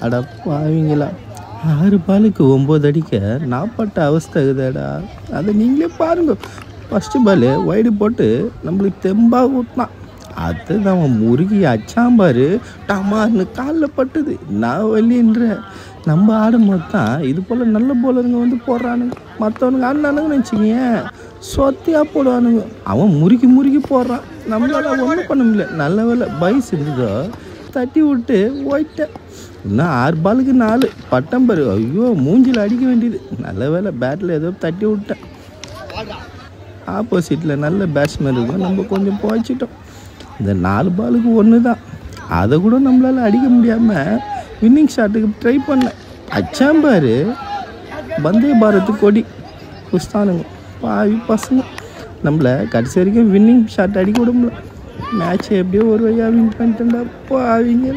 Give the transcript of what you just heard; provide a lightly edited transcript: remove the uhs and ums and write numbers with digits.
அட பாவீங்களா, 6 பாலுக்கு 9 அடிக்க நான் பட்ட அவஸ்தை இருக்குதாடா. அதை நீங்களே பாருங்க. ஃபஸ்ட்டு பால் வைடு போட்டு நம்மளுக்கு தெம்பாக ஊற்றினான். அது அவன் முருகி அச்சாம்பார் டமார்னு காலில் பட்டுது. நான் வலின்ற நம்ம ஆடும்போது தான் இது போல் நல்ல போலருங்க வந்து போடுறானுங்க. மற்றவனுங்க ஆடினானுங்கன்னு வச்சுக்கிங்க சொத்தியாக போடுவானுங்க. அவன் முறுக்கி போடுறான். நம்மளால ஒன்றும் பண்ண முடியல. நல்ல வேலை பைஸ் இருந்ததோ தட்டி விட்டு போயிட்டேன். இன்னும் 6 பாலுக்கு 4 பட்டம்பரு. ஐயோ மூஞ்சில் அடிக்க வேண்டியது. நல்ல வேலை பேட்டில் ஏதோ தட்டி விட்டேன். ஆப்போசிட்டில் நல்ல பேட்ஸ்மேன் இருக்கும். நம்ம கொஞ்சம் போய்ச்சிட்டோம். இந்த 4 பாலுக்கு 1 தான். அதை கூட நம்மளால் அடிக்க முடியாமல் வின்னிங் ஷாட்டுக்கு ட்ரை பண்ணேன். அச்சாம்பார் வந்தே பாரத் கொடி புஸ்தானுங்க. பாவி பசங்க நம்மளை கடைசி வரைக்கும் வின்னிங் ஷாட் அடிக்க விட முடியல. மேட்ச்சை எப்படியோ ஒரு வழியாக வின் பண்ணிட்டேன்டா பாவிங்க.